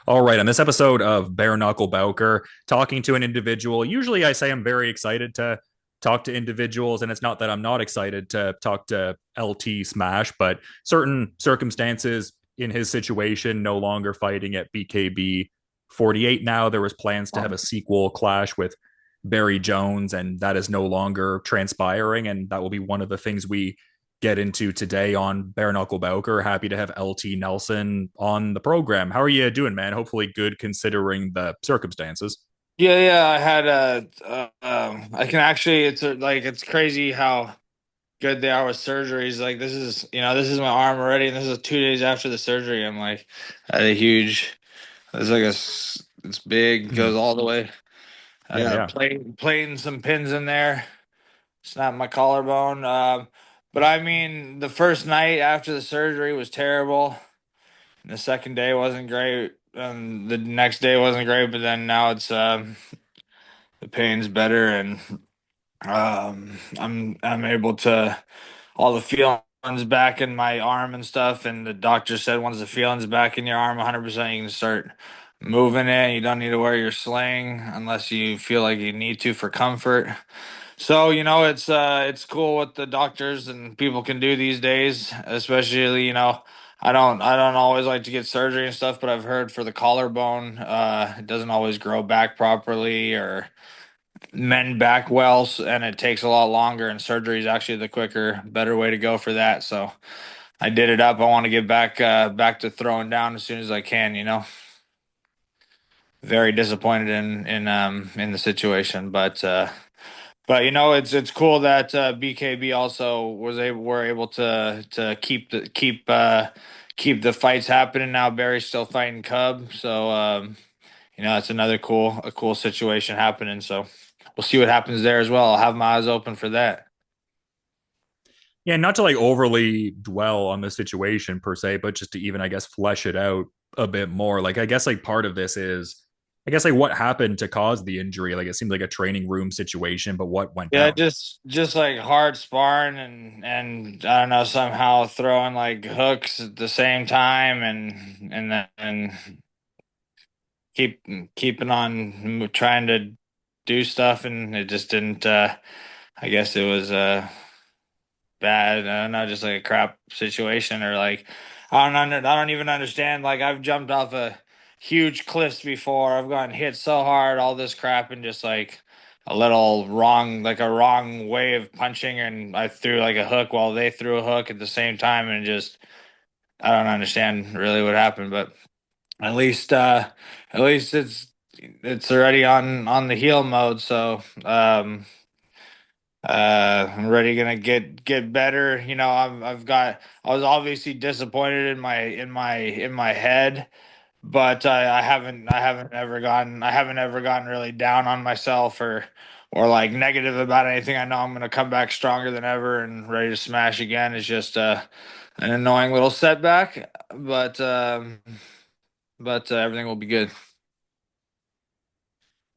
All right, on this episode of Bare Knuckle Bowker, talking to an individual. Usually I say I'm very excited to talk to individuals, and it's not that I'm not excited to talk to LT Smash, but certain circumstances in his situation, no longer fighting at BKB 48 now. There was plans to have a sequel clash with Barrie Jones, and that is no longer transpiring, and that will be one of the things we get into today on Bare Knuckle Bowker. Happy to have LT Nelson on the program. How are you doing, man? Hopefully good considering the circumstances. Yeah, I had I can actually, like, it's crazy how good they are with surgeries. Like, this is my arm already, and this is 2 days after the surgery. I'm like, I had a huge, it's like it's big, Mhm. goes all the way. I Yeah, had a yeah. plate some pins in there, snapped my collarbone. But I mean, the first night after the surgery was terrible. And the second day wasn't great. And the next day wasn't great, but then now it's the pain's better, and I'm able to all the feelings back in my arm and stuff. And the doctor said once the feelings back in your arm 100%, you can start moving it. You don't need to wear your sling unless you feel like you need to for comfort. So, it's cool what the doctors and people can do these days, especially, I don't always like to get surgery and stuff, but I've heard for the collarbone, it doesn't always grow back properly or mend back well, and it takes a lot longer, and surgery is actually the quicker, better way to go for that. So I did it up. I want to get back to throwing down as soon as I can. Very disappointed in the situation, but it's cool that BKB also were able to keep the fights happening. Now Barry's still fighting Cub, so it's a cool situation happening. So we'll see what happens there as well. I'll have my eyes open for that. Yeah, not to like overly dwell on the situation per se, but just to even, I guess, flesh it out a bit more. Like, I guess, like, part of this is, I guess, like, what happened to cause the injury? Like, it seemed like a training room situation, but what went Yeah, down? just like hard sparring and I don't know, somehow throwing like hooks at the same time, and keep keeping on trying to do stuff, and it just didn't. I guess it was bad. I don't know, just like a crap situation, or like I don't even understand. Like, I've jumped off a huge cliffs before. I've gotten hit so hard, all this crap, and just like a wrong way of punching, and I threw like a hook while they threw a hook at the same time, and just I don't understand really what happened, but at least uh at least it's already on the heal mode, so I'm ready, gonna get better. I was obviously disappointed in my head, but I haven't ever gotten really down on myself or like negative about anything. I know I'm gonna come back stronger than ever and ready to smash again. It's just an annoying little setback, but everything will be good.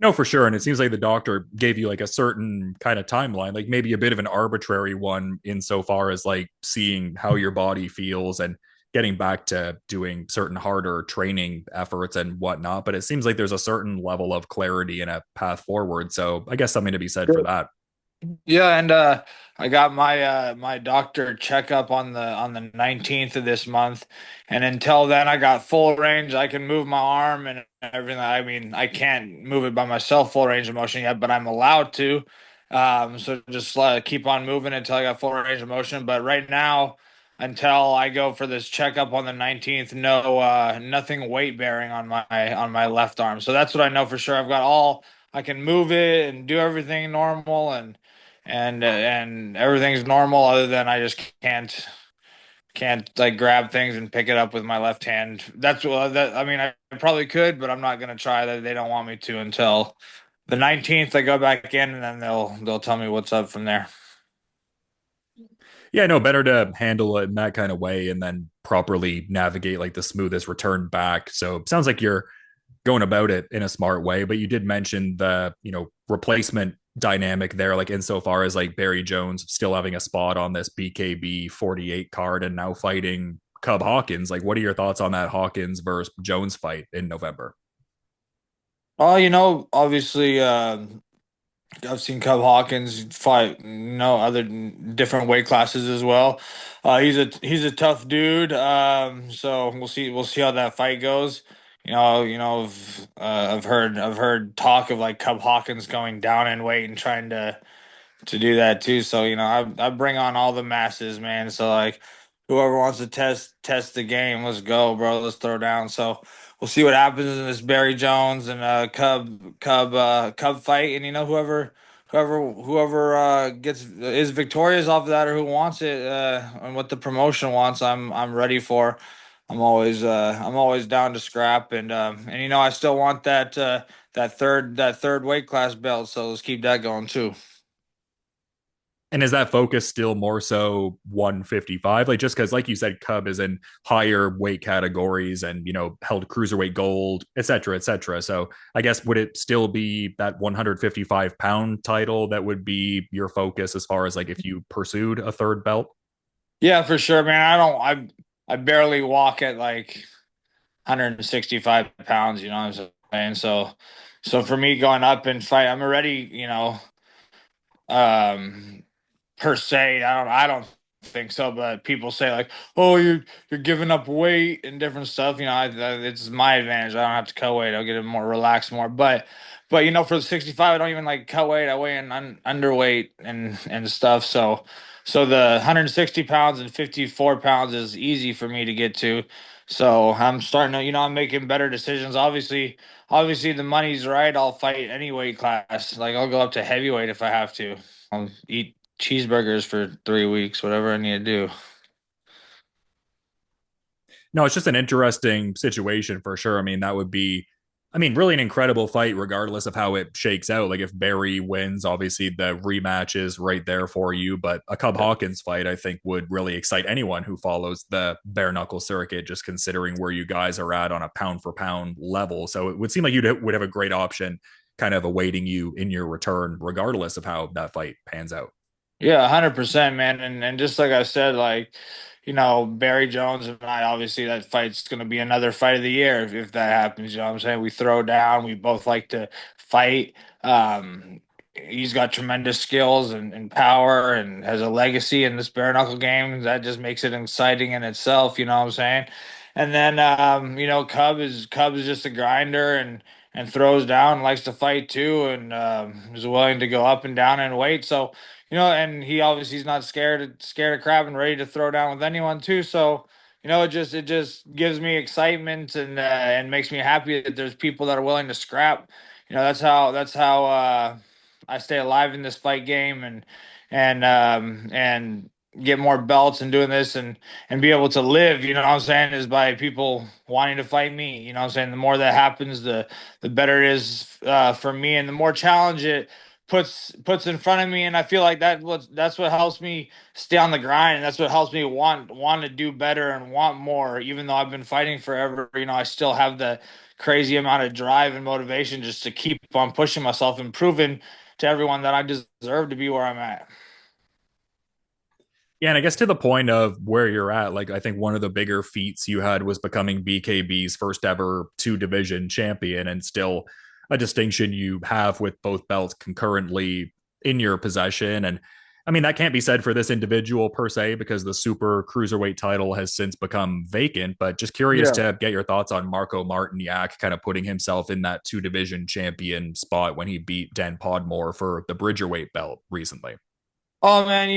No, for sure. And it seems like the doctor gave you like a certain kind of timeline, like maybe a bit of an arbitrary one insofar as like seeing how your body feels and getting back to doing certain harder training efforts and whatnot. But it seems like there's a certain level of clarity and a path forward. So I guess something to be said for that. Yeah, and I got my doctor checkup on the 19th of this month, and until then I got full range. I can move my arm and everything. I mean, I can't move it by myself full range of motion yet, but I'm allowed to. So just keep on moving until I got full range of motion. But right now, until I go for this checkup on the 19th, nothing weight bearing on my left arm. So that's what I know for sure. I can move it and do everything normal, and everything's normal, other than I just can't like grab things and pick it up with my left hand. That's what that I mean, I probably could, but I'm not gonna try that. They don't want me to until the 19th. I go back in, and then they'll tell me what's up from there. Yeah, no, better to handle it in that kind of way and then properly navigate like the smoothest return back. So it sounds like you're going about it in a smart way. But you did mention the, replacement dynamic there, like insofar as like Barrie Jones still having a spot on this BKB 48 card and now fighting Cub Hawkins. Like, what are your thoughts on that Hawkins versus Jones fight in November? Oh, obviously, I've seen Cub Hawkins fight, other different weight classes as well. He's a tough dude. So we'll see how that fight goes. I've heard talk of like Cub Hawkins going down in weight and trying to do that too. So I bring on all the masses, man. So like whoever wants to test the game, let's go, bro. Let's throw down. So we'll see what happens in this Barrie Jones and Cub fight, and whoever gets is victorious off of that, or who wants it, and what the promotion wants, I'm ready for. I'm always down to scrap, and I still want that third weight class belt. So let's keep that going too. And is that focus still more so 155? Like, just because, like you said, Cub is in higher weight categories and, held cruiserweight gold, et cetera, et cetera. So I guess would it still be that 155-pound title that would be your focus as far as like if you pursued a third belt? Yeah, for sure, man. I barely walk at like 165 pounds, you know what I'm saying? So for me going up and fight, I'm already, um per se. I don't think so, but people say like, "Oh, you're giving up weight and different stuff." It's my advantage. I don't have to cut weight. I'll get it more relaxed more. But for the 65, I don't even like cut weight. I weigh in underweight and stuff. So the 160 pounds and 54 pounds is easy for me to get to. So I'm starting to, I'm making better decisions. Obviously the money's right. I'll fight any weight class. Like I'll go up to heavyweight if I have to. I'll eat cheeseburgers for 3 weeks, whatever I need to do. No, it's just an interesting situation for sure. I mean, that would be, I mean, really an incredible fight, regardless of how it shakes out. Like, if Barrie wins, obviously the rematch is right there for you. But a Cub Hawkins fight, I think, would really excite anyone who follows the bare knuckle circuit, just considering where you guys are at on a pound for pound level. So it would seem like you would have a great option kind of awaiting you in your return, regardless of how that fight pans out. Yeah, 100%, man. And just like I said, like, Barrie Jones and I, obviously that fight's going to be another fight of the year if that happens. You know what I'm saying? We throw down, we both like to fight. He's got tremendous skills and power and has a legacy in this bare knuckle game. That just makes it exciting in itself, you know what I'm saying? And then Cub is just a grinder and throws down, likes to fight too, and is willing to go up and down in weight. So and he obviously is not scared of crap and ready to throw down with anyone too. So, it just gives me excitement and makes me happy that there's people that are willing to scrap. That's how I stay alive in this fight game and get more belts and doing this and be able to live, you know what I'm saying, is by people wanting to fight me. You know what I'm saying? The more that happens, the better it is for me, and the more challenge it puts in front of me. And I feel like that's what helps me stay on the grind, and that's what helps me want to do better and want more. Even though I've been fighting forever, I still have the crazy amount of drive and motivation just to keep on pushing myself and proving to everyone that I deserve to be where I'm at. Yeah, and I guess to the point of where you're at, like I think one of the bigger feats you had was becoming BKB's first ever two division champion, and still a distinction you have with both belts concurrently in your possession. And I mean, that can't be said for this individual per se, because the super cruiserweight title has since become vacant. But just curious Yeah. to get your thoughts on Marko Martinjak kind of putting himself in that two division champion spot when he beat Dan Podmore for the Bridgerweight belt recently. Oh man,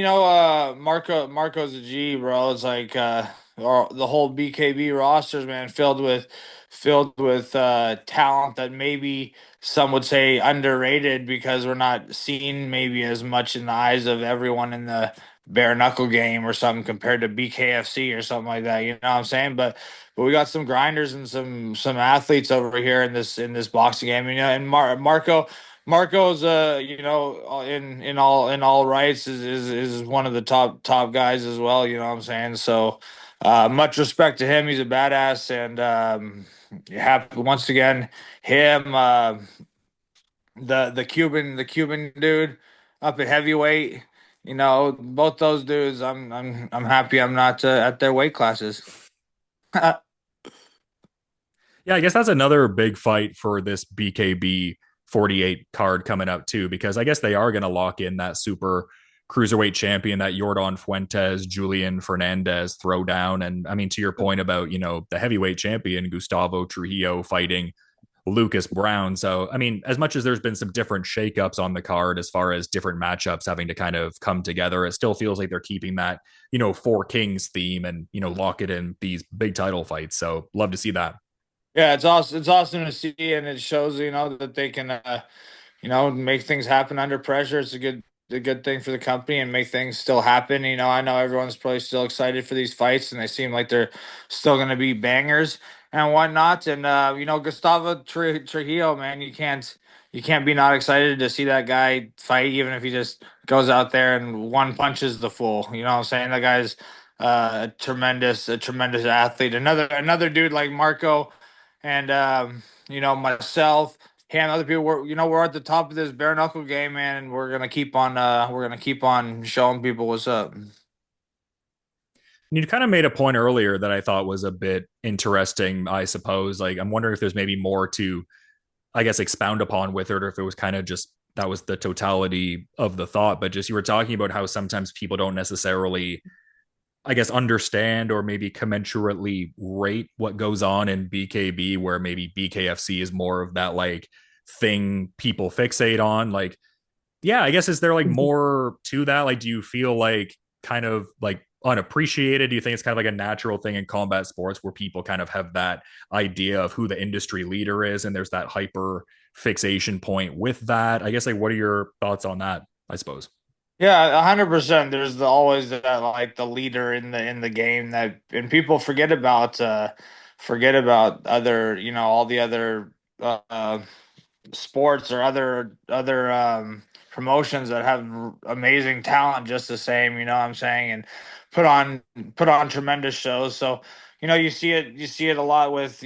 Marco's a G, bro. It's like the whole BKB rosters, man, filled with talent that maybe some would say underrated because we're not seen maybe as much in the eyes of everyone in the bare knuckle game or something compared to BKFC or something like that. You know what I'm saying? But we got some grinders and some athletes over here in this boxing game. And Marco's in all rights is one of the top guys as well, you know what I'm saying? So much respect to him. He's a badass, and happy once again him, the Cuban dude up at heavyweight. Both those dudes, I'm happy I'm not at their weight classes. Yeah, I guess that's another big fight for this BKB 48 card coming up too, because I guess they are going to lock in that super cruiserweight champion, that Jordan Fuentes, Julian Fernandez throwdown. And I mean, to your point about, the heavyweight champion, Gustavo Trujillo fighting Lucas Browne. So, I mean, as much as there's been some different shakeups on the card as far as different matchups having to kind of come together, it still feels like they're keeping that, Four Kings theme and, lock it in these big title fights. So, love to see that. Yeah, it's awesome. It's awesome to see, and it shows that they can make things happen under pressure. It's a good thing for the company and make things still happen. I know everyone's probably still excited for these fights, and they seem like they're still going to be bangers and whatnot. And Gustavo Trujillo, man, you can't be not excited to see that guy fight, even if he just goes out there and one punches the fool. You know what I'm saying? That guy's a tremendous athlete. Another dude like Marko and myself, him, other people. We're at the top of this bare knuckle game, man, and we're gonna keep on showing people what's up. You kind of made a point earlier that I thought was a bit interesting, I suppose. Like, I'm wondering if there's maybe more to, I guess, expound upon with it, or if it was kind of just that was the totality of the thought. But just you were talking about how sometimes people don't necessarily, I guess, understand or maybe commensurately rate what goes on in BKB, where maybe BKFC is more of that like thing people fixate on. Like, yeah, I guess is there like more to that? Like, do you feel like kind of like unappreciated? Do you think it's kind of like a natural thing in combat sports where people kind of have that idea of who the industry leader is and there's that hyper fixation point with that? I guess like what are your thoughts on that, I suppose? Yeah, 100%. There's always that like the leader in the game that and people forget about other all the other sports or other promotions that have amazing talent just the same, you know what I'm saying, and put on put on tremendous shows. So, you see it a lot with,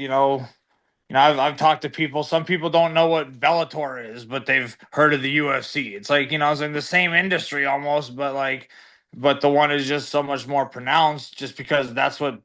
I've talked to people. Some people don't know what Bellator is, but they've heard of the UFC. It's like, it's in the same industry almost, but the one is just so much more pronounced just because that's what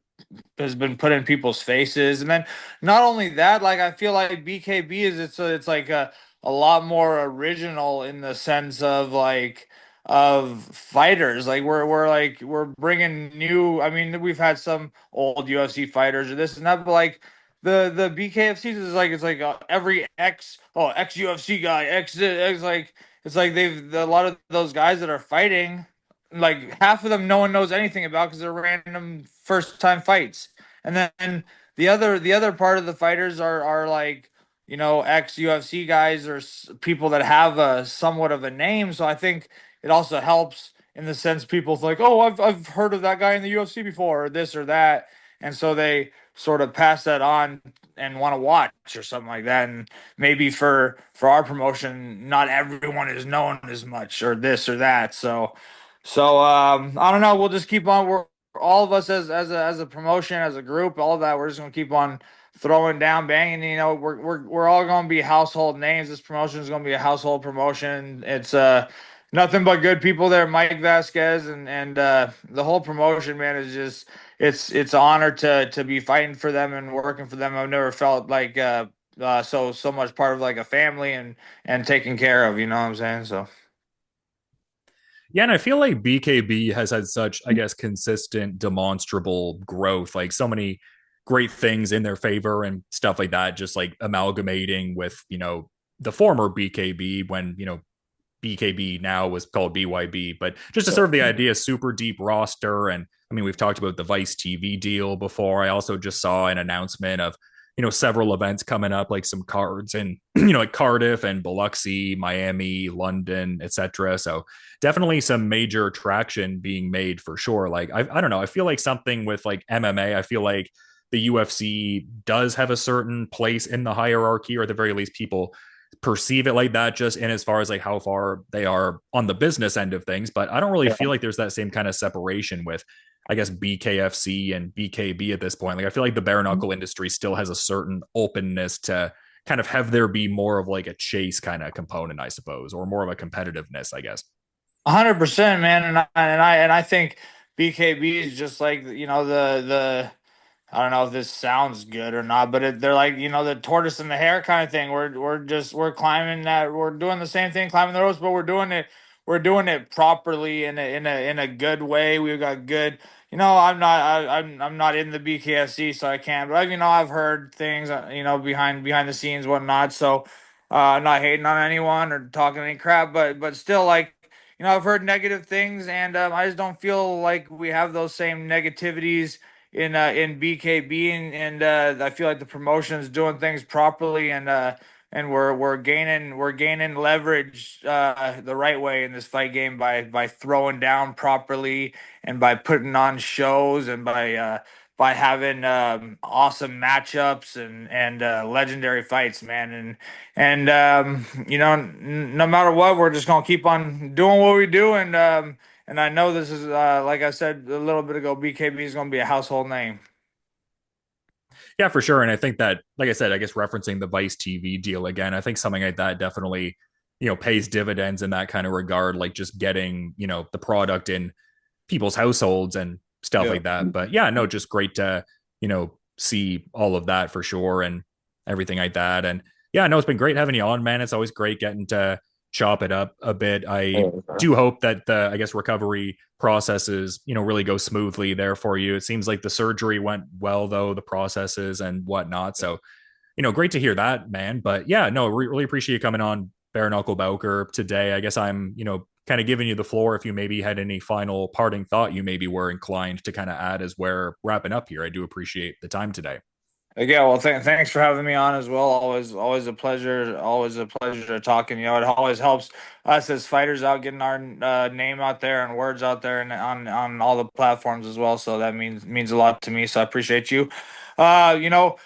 has been put in people's faces. And then not only that, like I feel like BKB is it's like a lot more original in the sense of like of fighters. Like we're bringing new. I mean, we've had some old UFC fighters or this and that, but like the BKFCs is like it's like every ex UFC guy ex like it's like a lot of those guys that are fighting, like half of them no one knows anything about because they're random first time fights. And then the other part of the fighters are like, ex UFC guys or people that have a somewhat of a name. So I think it also helps in the sense people think, oh, I've heard of that guy in the UFC before or this or that, and so they sort of pass that on and want to watch or something like that. And maybe for our promotion, not everyone is known as much or this or that. So I don't know. We'll just keep on. We're all of us as a promotion, as a group, all of that. We're just gonna keep on throwing down, banging. We're all gonna be household names. This promotion is gonna be a household promotion. It's nothing but good people there. Mike Vasquez and the whole promotion, man, is just it's an honor to be fighting for them and working for them. I've never felt like so much part of like a family and taken care of. You know what I'm saying? So. Yeah, and I feel like BKB has had such, I guess, consistent, demonstrable growth, like so many great things in their favor and stuff like that, just like amalgamating with, the former BKB when, BKB now was called BYB, but just to serve the idea, super deep roster. And I mean, we've talked about the Vice TV deal before. I also just saw an announcement of, several events coming up, like some cards in, like Cardiff and Biloxi, Miami, London, etc. So definitely some major traction being made for sure. Like, I don't know. I feel like something with like MMA, I feel like the UFC does have a certain place in the hierarchy, or at the very least, people perceive it like that just in as far as like how far they are on the business end of things. But I don't really feel like there's that same kind of separation with, I guess, BKFC and BKB at this point. Like I feel like the bare knuckle industry still has a certain openness to kind of have there be more of like a chase kind of component, I suppose, or more of a competitiveness, I guess. 100%, man, and I think BKB is just like, I don't know if this sounds good or not, but they're like, the tortoise and the hare kind of thing. We're climbing that. We're doing the same thing, climbing the ropes, but we're doing it properly in a good way. We've got good. I'm not in the BKFC, so I can't. But I've heard things, behind the scenes, whatnot. So, I'm not hating on anyone or talking any crap, but still, like, I've heard negative things, and I just don't feel like we have those same negativities in BKB, and I feel like the promotion is doing things properly, and we're gaining leverage the right way in this fight game by throwing down properly and by putting on shows and by having awesome matchups and legendary fights, man. And no matter what, we're just gonna keep on doing what we do, and I know this is, like I said a little bit ago, BKB is going to be a household name. Yeah, for sure. And I think that, like I said, I guess referencing the Vice TV deal again, I think something like that definitely, pays dividends in that kind of regard, like just getting, the product in people's households and stuff Yeah. like that. But yeah, no, just great to, see all of that for sure and everything like that. And yeah, no, it's been great having you on, man. It's always great getting to chop it up a bit. I do hope that the, I guess, recovery processes, really go smoothly there for you. It seems like the surgery went well, though, the processes and whatnot. So, great to hear that, man. But yeah, no, really appreciate you coming on Bare Knuckle Bowker today. I guess I'm, kind of giving you the floor if you maybe had any final parting thought you maybe were inclined to kind of add as we're wrapping up here. I do appreciate the time today. Yeah, well, thanks for having me on as well. Always a pleasure. Always a pleasure talking. It always helps us as fighters out, getting our name out there and words out there and on all the platforms as well. So that means a lot to me. So I appreciate you. Uh, you know,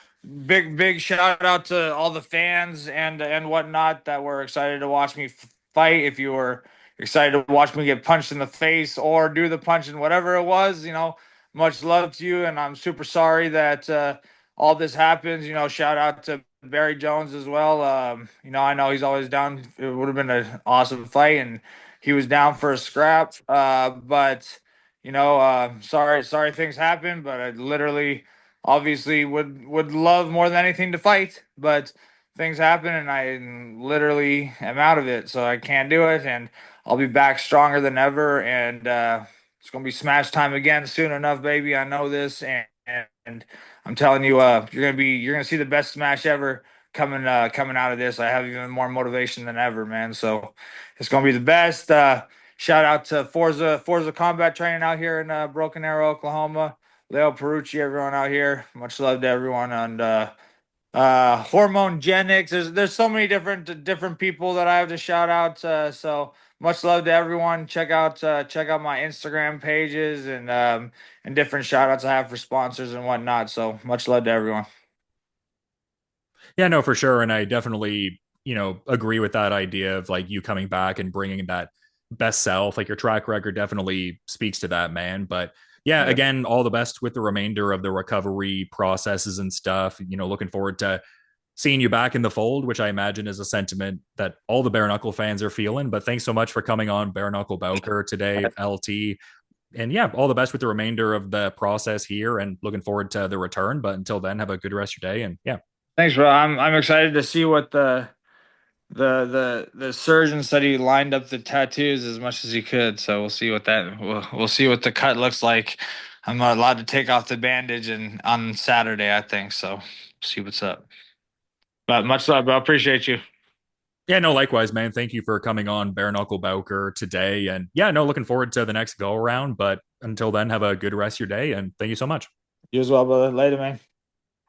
big shout out to all the fans and whatnot that were excited to watch me fight. If you were excited to watch me get punched in the face or do the punching, whatever it was, much love to you, and I'm super sorry that. All this happens. Shout out to Barrie Jones as well. I know he's always down. It would have been an awesome fight, and he was down for a scrap. But sorry things happen. But I literally, obviously, would love more than anything to fight, but things happen, and I literally am out of it, so I can't do it, and I'll be back stronger than ever, and it's gonna be smash time again soon enough, baby. I know this, and I'm telling you, you're gonna see the best smash ever coming out of this. I have even more motivation than ever, man. So it's gonna be the best. Shout out to Forza Combat Training out here in Broken Arrow, Oklahoma. Leo Perucci, everyone out here. Much love to everyone. And Hormone Genix. There's so many different people that I have to shout out. So much love to everyone. Check out my Instagram pages and different shout outs I have for sponsors and whatnot. So much love to everyone. Yeah, no, for sure. And I definitely, agree with that idea of like you coming back and bringing that best self. Like your track record definitely speaks to that, man. But yeah, Yeah. again, all the best with the remainder of the recovery processes and stuff. Looking forward to seeing you back in the fold, which I imagine is a sentiment that all the bare knuckle fans are feeling. But thanks so much for coming on Bare Knuckle Bowker today, LT. And yeah, all the best with the remainder of the process here and looking forward to the return. But until then, have a good rest of your day. And yeah. Thanks, bro. I'm excited to see what the surgeon said. He lined up the tattoos as much as he could, so we'll see what the cut looks like. I'm not allowed to take off the bandage and on Saturday, I think. So see what's up. But much love, bro. Appreciate you. Yeah, no, likewise, man. Thank you for coming on Bare Knuckle Bowker today. And yeah, no, looking forward to the next go around. But until then, have a good rest of your day. And thank you so much. You as well, brother. Later, man.